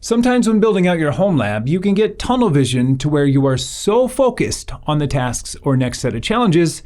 Sometimes when building out your home lab, you can get tunnel vision to where you are so focused on the tasks or next set of challenges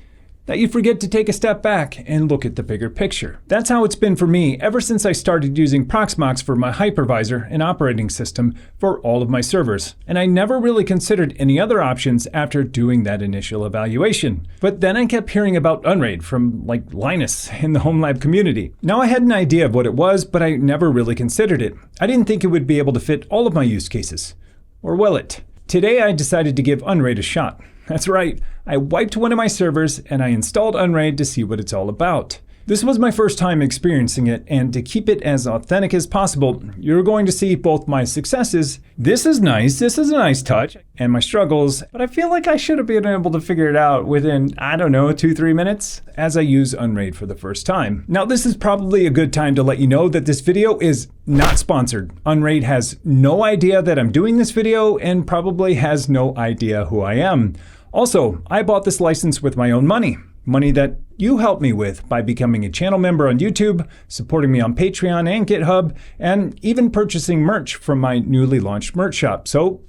that you forget to take a step back and look at the bigger picture. That's how it's been for me ever since I started using Proxmox for my hypervisor and operating system for all of my servers. And I never really considered any other options after doing that initial evaluation. But then I kept hearing about Unraid from Linus in the HomeLab community. Now I had an idea of what it was, but I never really considered it. I didn't think it would be able to fit all of my use cases. Or will it? Today I decided to give Unraid a shot. That's right, I wiped one of my servers and I installed Unraid to see what it's all about. This was my first time experiencing it, and to keep it as authentic as possible, you're going to see both my successes, this is a nice touch, and my struggles, but I feel like I should have been able to figure it out within, 2-3 minutes, as I use Unraid for the first time. Now this is probably a good time to let you know that this video is not sponsored. Unraid has no idea that I'm doing this video, and probably has no idea who I am. Also, I bought this license with my own money. Money that you helped me with by becoming a channel member on YouTube, supporting me on Patreon and GitHub, and even purchasing merch from my newly launched merch shop. So,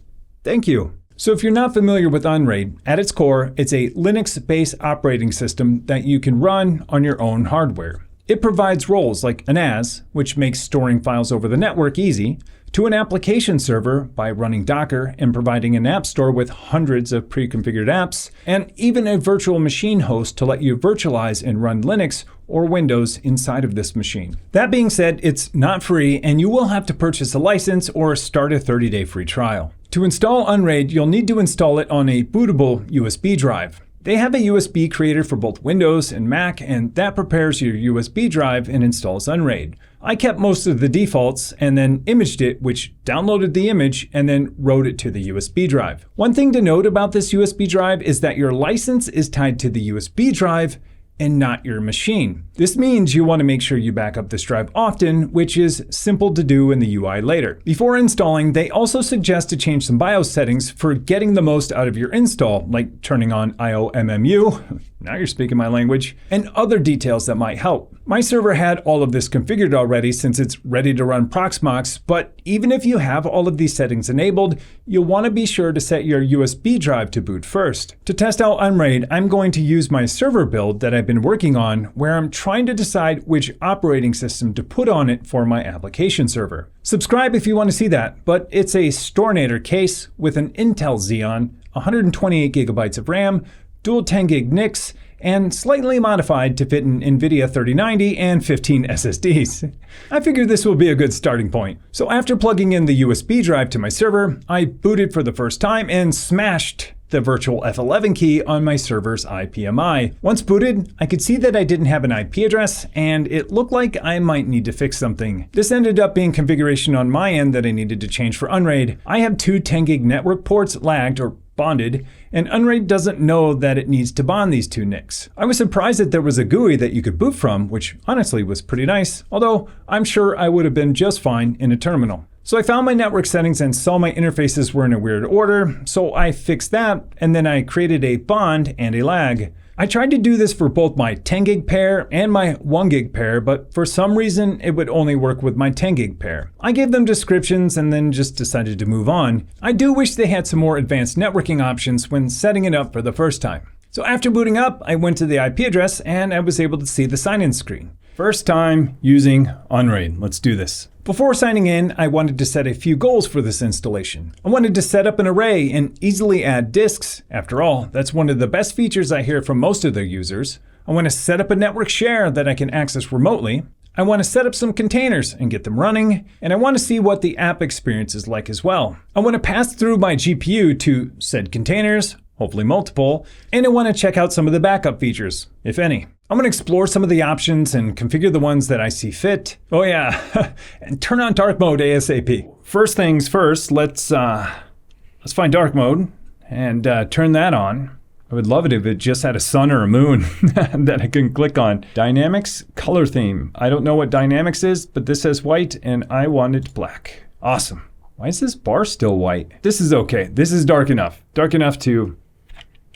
thank you. So if you're not familiar with Unraid, at its core, it's a Linux-based operating system that you can run on your own hardware. It provides roles like an NAS, which makes storing files over the network easy, to an application server by running Docker and providing an app store with hundreds of pre-configured apps, and even a virtual machine host to let you virtualize and run Linux or Windows inside of this machine. That being said, it's not free and you will have to purchase a license or start a 30-day free trial. To install Unraid, you'll need to install it on a bootable USB drive. They have a USB creator for both Windows and Mac, and that prepares your USB drive and installs Unraid. I kept most of the defaults and then imaged it, which downloaded the image and then wrote it to the USB drive. One thing to note about this USB drive is that your license is tied to the USB drive and not your machine. This means you want to make sure you back up this drive often, which is simple to do in the UI later. Before installing, they also suggest to change some BIOS settings for getting the most out of your install, like turning on IOMMU, now you're speaking my language, and other details that might help. My server had all of this configured already since it's ready to run Proxmox, but even if you have all of these settings enabled, you'll want to be sure to set your USB drive to boot first. To test out Unraid, I'm going to use my server build that I've been working on, where I'm trying to decide which operating system to put on it for my application server. Subscribe if you want to see that, but it's a Stornator case with an Intel Xeon, 128 gigabytes of RAM, dual 10 gig NICs, and slightly modified to fit an NVIDIA 3090 and 15 SSDs. I figured this will be a good starting point. So after plugging in the USB drive to my server, I booted for the first time and smashed the virtual F11 key on my server's IPMI. Once booted, I could see that I didn't have an IP address, and it looked like I might need to fix something. This ended up being configuration on my end that I needed to change for Unraid. I have two 10 gig network ports lagged or bonded, and Unraid doesn't know that it needs to bond these two NICs. I was surprised that there was a GUI that you could boot from, which honestly was pretty nice, although I'm sure I would have been just fine in a terminal. So I found my network settings and saw my interfaces were in a weird order, so I fixed that, and then I created a bond and a lag. I tried to do this for both my 10 gig pair and my 1 gig pair, but for some reason it would only work with my 10 gig pair. I gave them descriptions and then just decided to move on. I do wish they had some more advanced networking options when setting it up for the first time. So after booting up, I went to the IP address and I was able to see the sign-in screen. First time using Unraid. Let's do this. Before signing in, I wanted to set a few goals for this installation. I wanted to set up an array and easily add disks. After all, that's one of the best features I hear from most of their users. I want to set up a network share that I can access remotely. I want to set up some containers and get them running. And I want to see what the app experience is like as well. I want to pass through my GPU to said containers, hopefully multiple, and I want to check out some of the backup features, if any. I'm going to explore some of the options and configure the ones that I see fit. Oh yeah, and turn on dark mode ASAP. First things first, let's find dark mode and turn that on. I would love it if it just had a sun or a moon that I can click on. Dynamics, color theme. I don't know what dynamics is, but this says white and I want it black. Awesome. Why is this bar still white? This is okay. This is dark enough. Dark enough to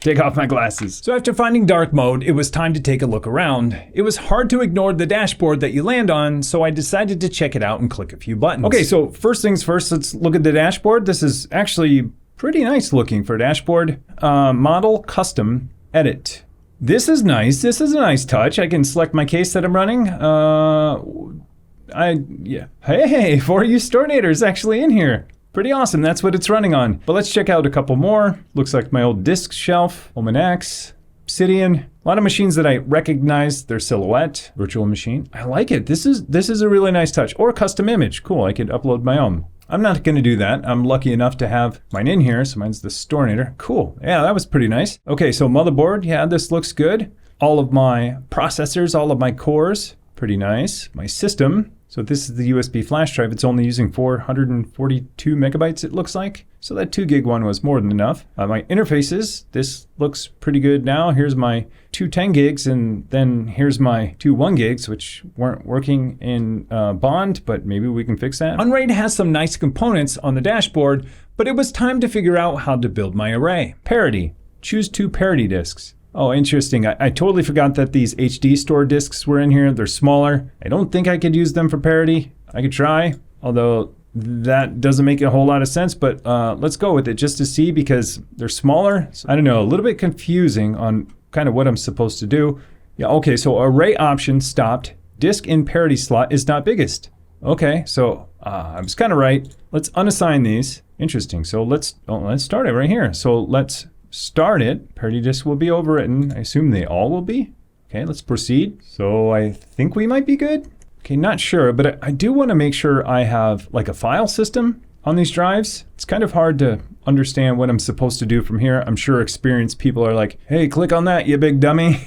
take off my glasses. So after finding dark mode, it was time to take a look around. It was hard to ignore the dashboard that you land on, so I decided to check it out and click a few buttons. Okay, so first things first, let's look at the dashboard. This is actually pretty nice looking for a dashboard. Model, custom, edit. This is nice. This is a nice touch. I can select my case that I'm running. Hey, 4U Stornator is actually in here. Pretty awesome, that's what it's running on. But let's check out a couple more. Looks like my old disk shelf, Omenax, Obsidian. A lot of machines that I recognize their silhouette. Virtual machine, I like it. This is a really nice touch. Or custom image, cool, I could upload my own. I'm not gonna do that. I'm lucky enough to have mine in here, so mine's the Stornator. Cool, yeah, that was pretty nice. Okay, so motherboard, yeah, this looks good. All of my processors, all of my cores, pretty nice. My system, so this is the USB flash drive. It's only using 442 megabytes, it looks like. So that 2 gig one was more than enough. My interfaces, this looks pretty good now. Here's my 2 10 gigs, and then here's my 2 1 gigs, which weren't working in Bond, but maybe we can fix that. Unraid has some nice components on the dashboard, but it was time to figure out how to build my array. Parity, choose 2 parity disks. Oh, interesting. I totally forgot that these HD store disks were in here. They're smaller. I don't think I could use them for parity. I could try, although that doesn't make a whole lot of sense, but let's go with it just to see because they're smaller. So, I don't know, a little bit confusing on kind of what I'm supposed to do. Yeah, okay, so array option stopped. Disk in parity slot is not biggest. Okay, so I was kind of right. Let's unassign these. Interesting. So let's start it right here. So let's start it. Parity disk will be overwritten. I assume they all will be. Okay, let's proceed. So I think we might be good. Okay, not sure, but I do want to make sure I have like a file system on these drives. It's kind of hard to understand what I'm supposed to do from here. I'm sure experienced people are like, hey, click on that, you big dummy.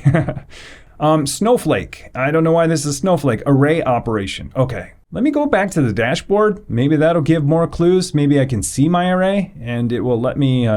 Snowflake. I don't know why this is Snowflake. Array operation. Okay. Let me go back to the dashboard. Maybe that'll give more clues. Maybe I can see my array and it will let me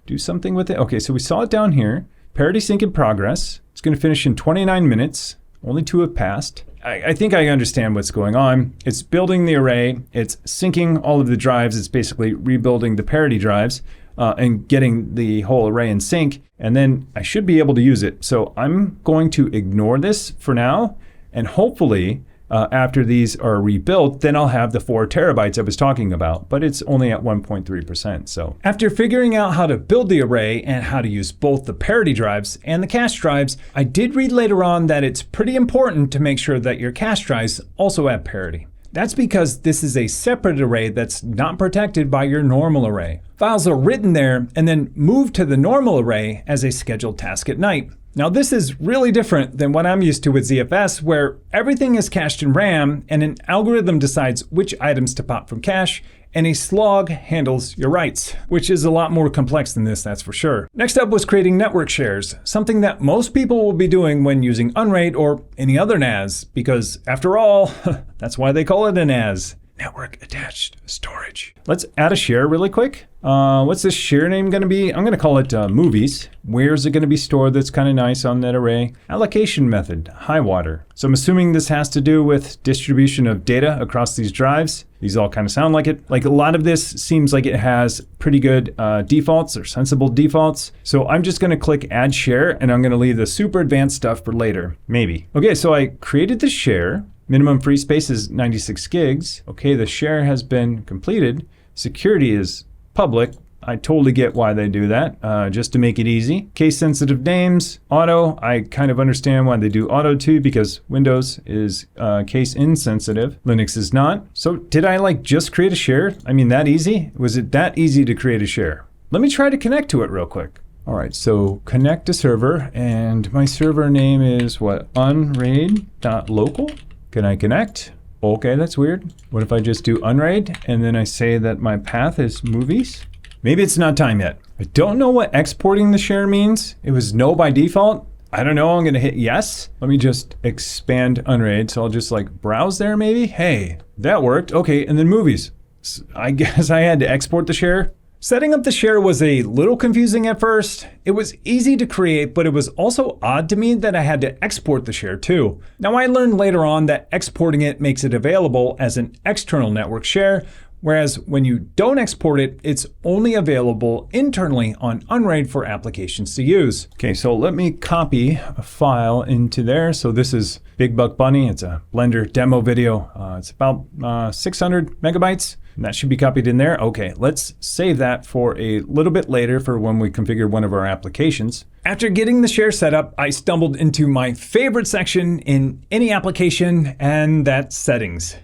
do something with it. Okay, so we saw it down here. Parity sync in progress. It's going to finish in 29 minutes. Only 2 have passed. I think I understand what's going on. It's building the array. It's syncing all of the drives. It's basically rebuilding the parity drives and getting the whole array in sync. And then I should be able to use it. So I'm going to ignore this for now. And hopefully, after these are rebuilt, then I'll have the 4 terabytes I was talking about, but it's only at 1.3%. So after figuring out how to build the array and how to use both the parity drives and the cache drives, I did read later on that it's pretty important to make sure that your cache drives also have parity. That's because this is a separate array that's not protected by your normal array. Files are written there and then moved to the normal array as a scheduled task at night. Now this is really different than what I'm used to with ZFS, where everything is cached in RAM and an algorithm decides which items to pop from cache, and a slog handles your writes, which is a lot more complex than this, that's for sure. Next up was creating network shares, something that most people will be doing when using Unraid or any other NAS, because after all, that's why they call it a NAS. Network attached storage. Let's add a share really quick. What's this share name going to be? I'm going to call it movies. Where is it going to be stored? That's kind of nice on that array. Allocation method, high water. So I'm assuming this has to do with distribution of data across these drives. These all kind of sound like it. Like a lot of this seems like it has pretty good defaults or sensible defaults. So I'm just going to click add share and I'm going to leave the super advanced stuff for later. Maybe. Okay, so I created the share. Minimum free space is 96 gigs. Okay, the share has been completed. Security is public. I totally get why they do that, just to make it easy. Case sensitive names, auto. I kind of understand why they do auto too, because Windows is case insensitive. Linux is not. So did I just create a share? I mean, that easy? Was it that easy to create a share? Let me try to connect to it real quick. All right, so connect to server, and my server name is what? Unraid.local. Can I connect? Okay, that's weird. What if I just do Unraid and then I say that my path is movies? Maybe it's not time yet. I don't know what exporting the share means. It was no by default. I don't know, I'm gonna hit yes. Let me just expand Unraid. So I'll just browse there maybe. Hey, that worked. Okay, and then movies. So I guess I had to export the share. Setting up the share was a little confusing at first. It was easy to create, but it was also odd to me that I had to export the share too. Now I learned later on that exporting it makes it available as an external network share, Whereas when you don't export it, it's only available internally on Unraid for applications to use. Okay, so let me copy a file into there. So this is Big Buck Bunny. It's a Blender demo video. It's about 600 megabytes. And that should be copied in there. Okay, let's save that for a little bit later for when we configure one of our applications. After getting the share set up, I stumbled into my favorite section in any application, and that's settings.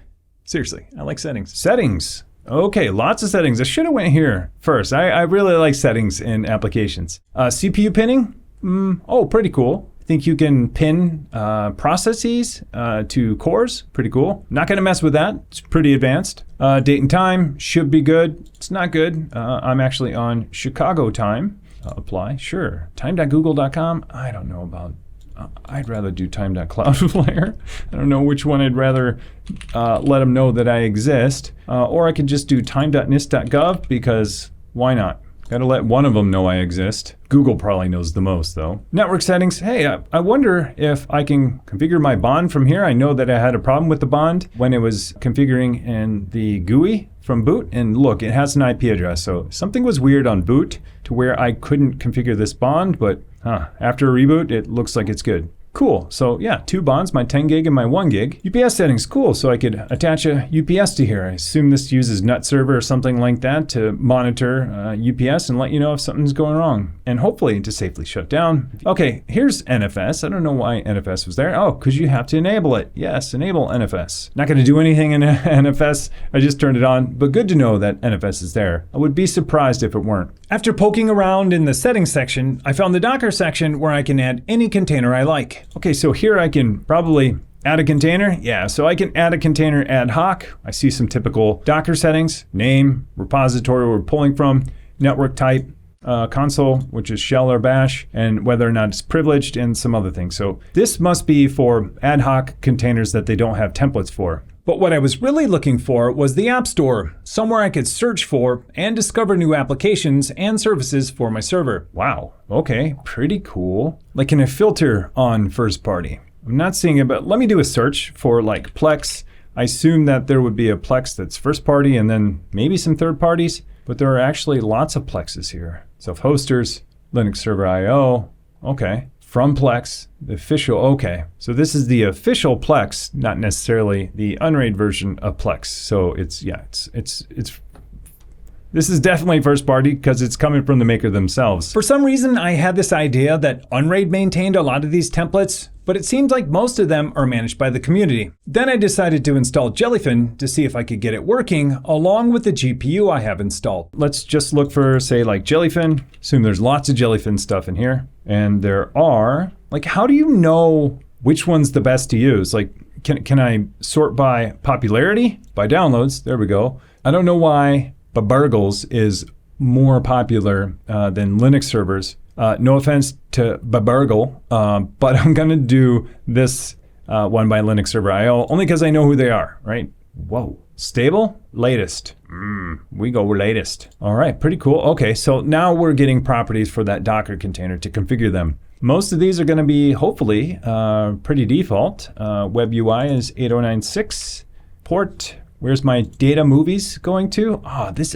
Seriously, I like settings. Settings. Okay, lots of settings. I should have went here first. I really like settings in applications. CPU pinning. Oh, pretty cool. I think you can pin processes to cores. Pretty cool. Not going to mess with that. It's pretty advanced. Date and time should be good. It's not good. I'm actually on Chicago time. Apply. Sure. Time.google.com. I don't know about. I'd rather do time.cloudflare. I don't know which one I'd rather let them know that I exist. Or I could just do time.nist.gov because why not? Gotta let one of them know I exist. Google probably knows the most though. Network settings. Hey, I wonder if I can configure my bond from here. I know that I had a problem with the bond when it was configuring in the GUI from boot. And look, it has an IP address. So something was weird on boot to where I couldn't configure this bond, but after a reboot, it looks like it's good. Cool. So yeah, 2 bonds, my 10 gig and my 1 gig. UPS settings, cool. So I could attach a UPS to here. I assume this uses NetServer or something like that to monitor UPS and let you know if something's going wrong. And hopefully to safely shut down. Okay, here's NFS. I don't know why NFS was there. Oh, because you have to enable it. Yes, enable NFS. Not going to do anything in NFS. I just turned it on, but good to know that NFS is there. I would be surprised if it weren't. After poking around in the settings section, I found the Docker section where I can add any container I like. Okay, so here I can probably add a container. Yeah, so I can add a container ad hoc. I see some typical Docker settings, name, repository we're pulling from, network type, console, which is shell or bash, and whether or not it's privileged and some other things. So this must be for ad hoc containers that they don't have templates for. But what I was really looking for was the App Store, somewhere I could search for and discover new applications and services for my server. Wow, okay, pretty cool. Like, can I filter on first party? I'm not seeing it, but let me do a search for like Plex. I assume that there would be a Plex that's first party and then maybe some third parties, but there are actually lots of Plexes here. Self-hosters, Linux Server IO, okay. From Plex, the official, okay. So this is the official Plex, not necessarily the Unraid version of Plex. So it's this is definitely first party because it's coming from the maker themselves. For some reason, I had this idea that Unraid maintained a lot of these templates, but it seems like most of them are managed by the community. Then I decided to install Jellyfin to see if I could get it working along with the GPU I have installed. Let's just look for, say, like Jellyfin. Assume there's lots of Jellyfin stuff in here. And there are, like, how do you know which one's the best to use? Like, can I sort by popularity? By downloads, there we go. I don't know why Baburgles is more popular than Linux servers. No offense to Baburgle, but I'm gonna do this one by Linux Server IO only because I know who they are, right? Whoa, stable, latest. We go tab. All right, pretty cool. Okay, so now we're getting properties for that Docker container to configure them. Most of these are gonna be hopefully pretty default. Web UI is 8096. Port, where's my data movies going to?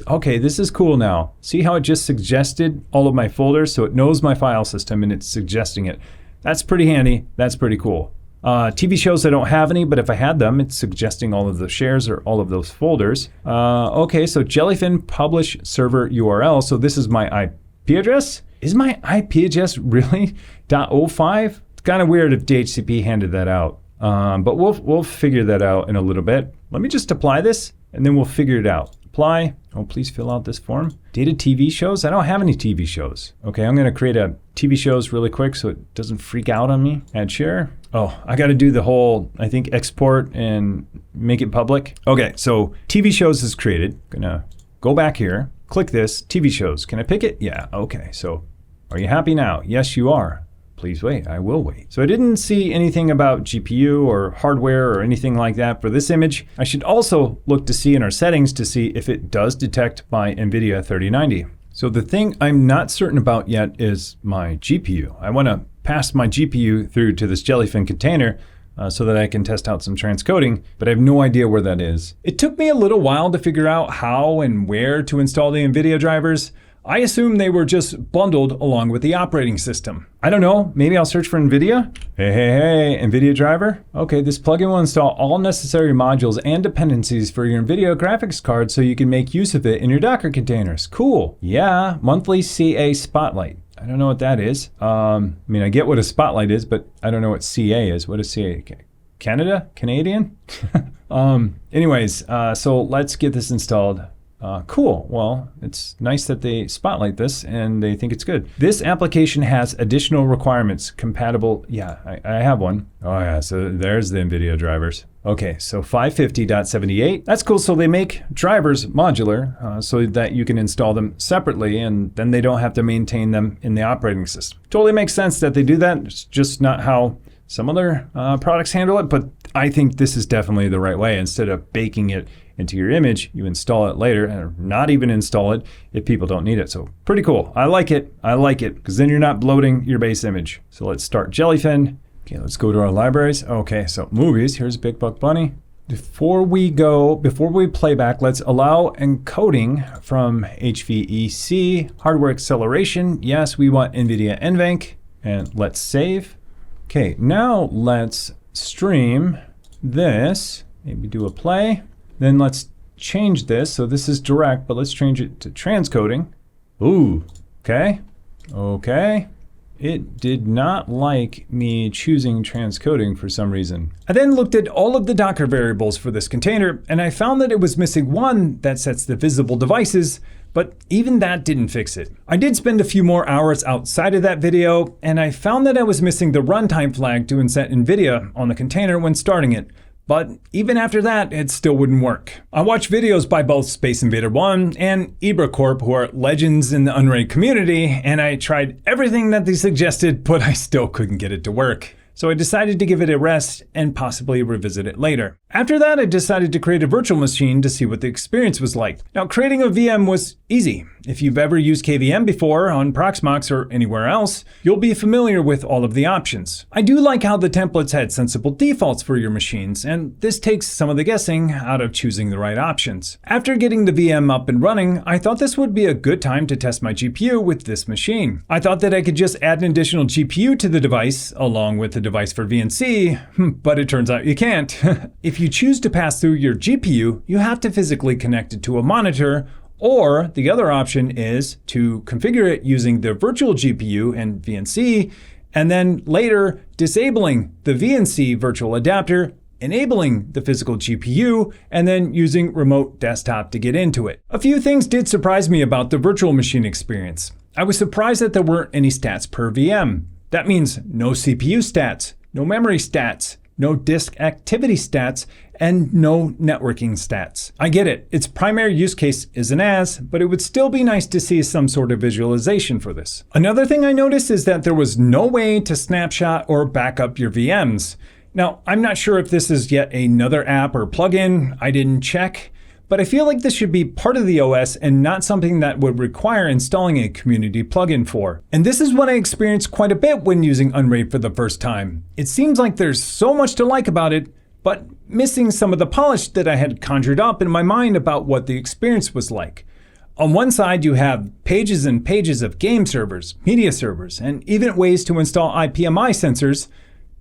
Okay, this is cool now. See how it just suggested all of my folders? So it knows my file system and it's suggesting it. That's pretty handy. That's pretty cool. TV shows, I don't have any, but if I had them, it's suggesting all of the shares or all of those folders. Okay, so Jellyfin publish server URL. So this is my IP address. Is my IP address really .05? It's kind of weird if DHCP handed that out. But we'll figure that out in a little bit. Let me just apply this and then we'll figure it out. Apply. Oh, please fill out this form. Data TV shows. I don't have any TV shows. Okay, I'm going to create a TV shows really quick so it doesn't freak out on me. Add share. Oh, I got to do the whole, I think, export and make it public. Okay, so TV shows is created. Gonna go back here, click this, TV shows. Can I pick it? Yeah, okay. So are you happy now? Yes, you are. Please wait, I will wait. So I didn't see anything about GPU or hardware or anything like that for this image. I should also look to see in our settings to see if it does detect my NVIDIA 3090. So the thing I'm not certain about yet is my GPU. I want to pass my GPU through to this Jellyfin container. so that I can test out some transcoding, but I have no idea where that is. It took me a little while to figure out how and where to install the NVIDIA drivers. I assume they were just bundled along with the operating system. I don't know, maybe I'll search for NVIDIA. Hey, NVIDIA driver. Okay, this plugin will install all necessary modules and dependencies for your NVIDIA graphics card so you can make use of it in your Docker containers. Cool. Yeah, monthly CA Spotlight. I don't know what that is. I mean, I get what a spotlight is, but I don't know what CA is. What is CA? Canada? Canadian? Anyways, so let's get this installed. Cool. Well, it's nice that they spotlight this and they think it's good. This application has additional requirements compatible. Yeah, I have one. Oh yeah, so there's the NVIDIA drivers. Okay, so 550.78. That's cool. So they make drivers modular so that you can install them separately and then they don't have to maintain them in the operating system. Totally makes sense that they do that. It's just not how some other products handle it, but I think this is definitely the right way. Instead of baking it into your image, you install it later and not even install it if people don't need it. So pretty cool. I like it. I like it because then you're not bloating your base image. So let's start Jellyfin. Okay, let's go to our libraries. Okay, so movies. Here's Big Buck Bunny. Before we play back, let's allow encoding from HVEC, hardware acceleration. Yes, we want NVIDIA NVENC, and let's save. Okay, now let's stream this. Maybe do a play. Then let's change this. So this is direct, but let's change it to transcoding. Ooh, okay. Okay. It did not like me choosing transcoding for some reason. I then looked at all of the Docker variables for this container, and I found that it was missing one that sets the visible devices, but even that didn't fix it. I did spend a few more hours outside of that video, and I found that I was missing the runtime flag to inset NVIDIA on the container when starting it. But even after that, it still wouldn't work. I watched videos by both Space Invader 1 and Ibra Corp, who are legends in the Unraid community, and I tried everything that they suggested, but I still couldn't get it to work. So I decided to give it a rest and possibly revisit it later. After that, I decided to create a virtual machine to see what the experience was like. Now, creating a VM was easy. If you've ever used KVM before on Proxmox or anywhere else, you'll be familiar with all of the options. I do like how the templates had sensible defaults for your machines, and this takes some of the guessing out of choosing the right options. After getting the VM up and running, I thought this would be a good time to test my GPU with this machine. I thought that I could just add an additional GPU to the device along with the device for VNC, but it turns out you can't. If you choose to pass through your GPU, you have to physically connect it to a monitor, or the other option is to configure it using the virtual GPU and VNC, and then later disabling the VNC virtual adapter, enabling the physical GPU, and then using remote desktop to get into it. A few things did surprise me about the virtual machine experience. I was surprised that there weren't any stats per VM. That means no CPU stats, no memory stats, no disk activity stats, and no networking stats. I get it, its primary use case is a NAS, but it would still be nice to see some sort of visualization for this. Another thing I noticed is that there was no way to snapshot or back up your VMs. Now, I'm not sure if this is yet another app or plugin, I didn't check, but I feel like this should be part of the OS and not something that would require installing a community plugin for. And this is what I experienced quite a bit when using Unraid for the first time. It seems like there's so much to like about it, but missing some of the polish that I had conjured up in my mind about what the experience was like. On one side, you have pages and pages of game servers, media servers, and even ways to install IPMI sensors,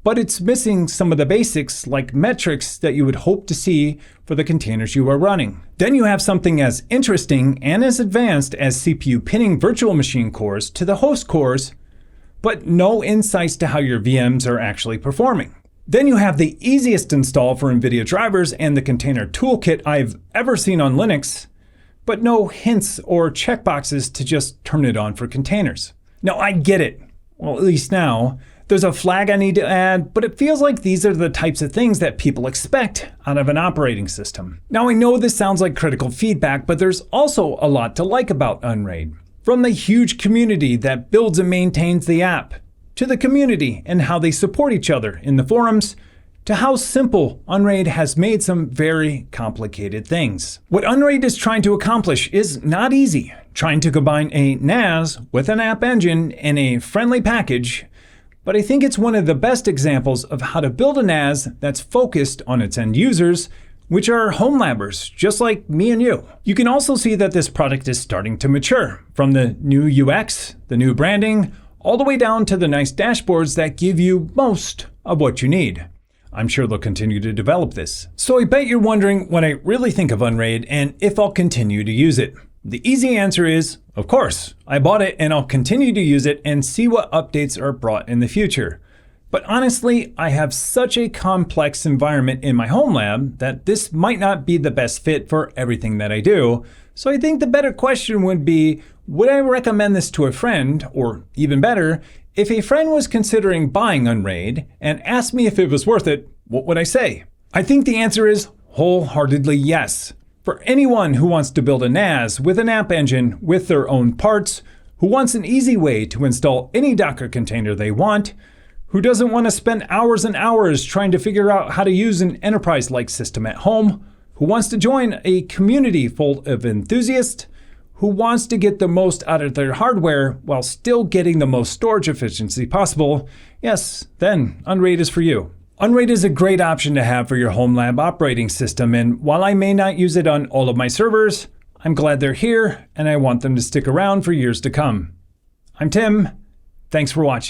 but it's missing some of the basics like metrics that you would hope to see for the containers you are running. Then you have something as interesting and as advanced as CPU pinning virtual machine cores to the host cores, but no insights to how your VMs are actually performing. Then you have the easiest install for NVIDIA drivers and the container toolkit I've ever seen on Linux, but no hints or checkboxes to just turn it on for containers. Now I get it, well at least now. There's a flag I need to add, but it feels like these are the types of things that people expect out of an operating system. Now I know this sounds like critical feedback, but there's also a lot to like about Unraid. From the huge community that builds and maintains the app, to the community and how they support each other in the forums, to how simple Unraid has made some very complicated things. What Unraid is trying to accomplish is not easy. Trying to combine a NAS with an app engine in a friendly package, but I think it's one of the best examples of how to build a NAS that's focused on its end users, which are HomeLabbers, just like me and you. You can also see that this product is starting to mature, from the new UX, the new branding, all the way down to the nice dashboards that give you most of what you need. I'm sure they'll continue to develop this. So I bet you're wondering what I really think of Unraid and if I'll continue to use it. The easy answer is, of course. I bought it and I'll continue to use it and see what updates are brought in the future. But honestly, I have such a complex environment in my home lab that this might not be the best fit for everything that I do. So I think the better question would be, would I recommend this to a friend? Or even better, if a friend was considering buying Unraid and asked me if it was worth it, what would I say? I think the answer is wholeheartedly yes. For anyone who wants to build a NAS with an app engine with their own parts, who wants an easy way to install any Docker container they want, who doesn't want to spend hours and hours trying to figure out how to use an enterprise-like system at home, who wants to join a community full of enthusiasts, who wants to get the most out of their hardware while still getting the most storage efficiency possible, yes, then Unraid is for you. Unraid is a great option to have for your home lab operating system, and while I may not use it on all of my servers, I'm glad they're here and I want them to stick around for years to come. I'm Tim. Thanks for watching.